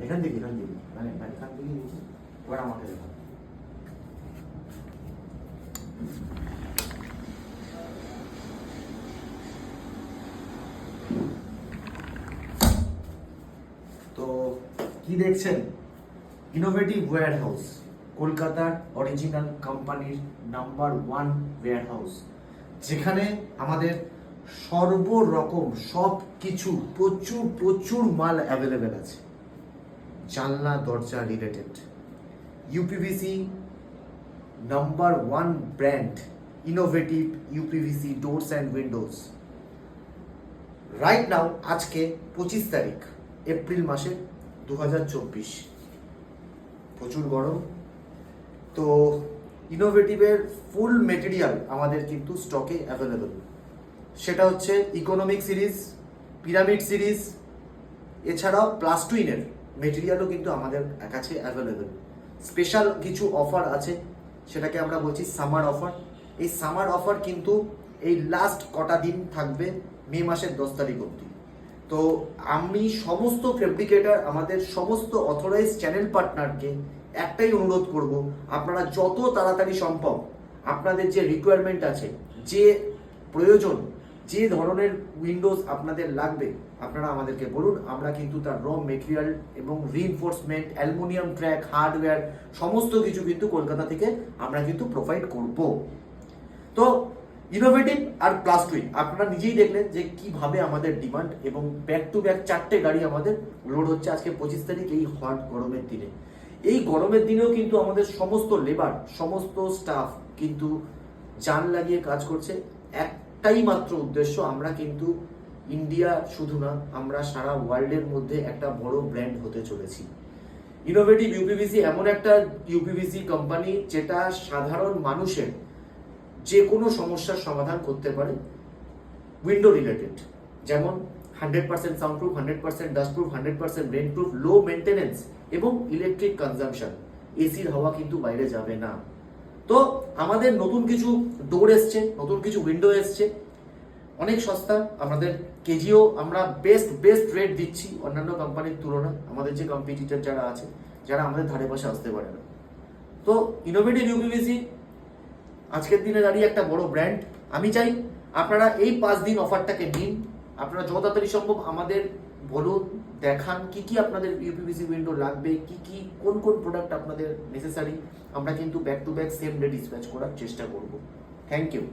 এখান থেকে মানে এখান থেকে নিচে এবার আমাকে দেখা। তো কি দেখছেন? ইনোভেটিভ ওয়্যার হাউস, কলকাতার অরিজিনাল কোম্পানির নাম্বার 1 ওয়্যার হাউস, যেখানে আমাদের সর্বরকম সব কিছু প্রচুর প্রচুর মাল অ্যাভেলেবেল আছে। জানলা দরজা related, uPVC number 1 brand, innovative uPVC doors and Windows. Right now আজকে 25 তারিখ এপ্রিল মাসের 2024, প্রচুর গরম। তো ইনোভেটিভের ফুল মেটেরিয়াল আমাদের কিন্তু স্টকে অ্যাভেলেবল। সেটা হচ্ছে ইকোনমিক সিরিজ, পিরামিড সিরিজ, এছাড়াও প্লাস টুইনের মেটেরিয়ালও কিন্তু আমাদের কাছে অ্যাভেলেবল। স্পেশাল কিছু অফার আছে, সেটাকে আমরা বলছি সামার অফার। এই সামার অফার কিন্তু এই লাস্ট কটা দিন থাকবে, মে মাসের 10 তারিখ অবধি। তো আমি সমস্ত ফেব্রিকেটার, আমাদের সমস্ত অথরাইজ চ্যানেল পার্টনারকে একটাই অনুরোধ করব, আপনারা যত তাড়াতাড়ি সম্ভব আপনাদের যে রিকোয়ারমেন্ট আছে, যে প্রয়োজন, যে ধরনের উইন্ডোজ আপনাদের লাগবে, আপনারা আমাদেরকে বলুন। আমরা কিন্তু তার র মেটেরিয়াল এবং রিইনফোর্সমেন্ট, অ্যালুমিনিয়াম ট্র্যাক, হার্ডওয়্যার সমস্ত কিছু কিন্তু কলকাতা থেকে আমরা কিন্তু প্রোভাইড করব। তো ইনোভেটিভ আর প্লাস টুইন আপনারা নিজেই দেখলেন যে কিভাবে আমাদের ডিমান্ড, এবং ব্যাক টু ব্যাক 4টে গাড়ি আমাদের লোড হচ্ছে আজকে 25 তারিখ এই হট গরমের দিনে। এই গরমের দিনেও কিন্তু আমাদের সমস্ত লেবার, সমস্ত স্টাফ কিন্তু জান লাগিয়ে কাজ করছে। একটাই মাত্র উদ্দেশ্য, আমরা কিন্তু ইন্ডিয়া শুধু না, আমরা সারা ওয়ার্ল্ডের মধ্যে একটা বড় ব্র্যান্ড হতে চলেছি। ইনোভেটিভ ইউপিভিসি এমন একটা ইউপিভিসি কোম্পানি যেটা সাধারণ মানুষের যে কোনো সমস্যার সমাধান করতে পারে উইন্ডো রিলেটেড, যেমন 100% sound proof, 100% dust proof, 100% rain proof, low maintenance এবং ইলেকট্রিক কনজাম্পশন। এসির হাওয়া কিন্তু বাইরে যাবে না। তো আমাদের নতুন কিছু ডোর এসছে, নতুন কিছু উইন্ডো এসছে, অনেক সস্তা। আমাদের কেজিও আমরা বেস্ট রেট দিচ্ছি অন্যান্য কোম্পানির তুলনায়, আমাদের যে কম্পিটিটর যারা আছে, যারা আমাদের ধারে পাশে আসতে পারে না। তো ইনোভেটিভ ইউপিভিসি আজকের দিনে দাঁড়িয়ে একটা বড় ব্র্যান্ড। আমি চাই আপনারা এই 5 দিন অফারটাকে নিন। আপনারা যত তাড়াতাড়ি সম্ভব আমাদের বলুন, দেখান কি কি আপনাদের ইউপিভিসি উইন্ডো লাগবে, কি কি কোন প্রোডাক্ট আপনাদের নেসেসারি। আমরা কিন্তু back to back same day dispatch করার চেষ্টা করব। Thank you.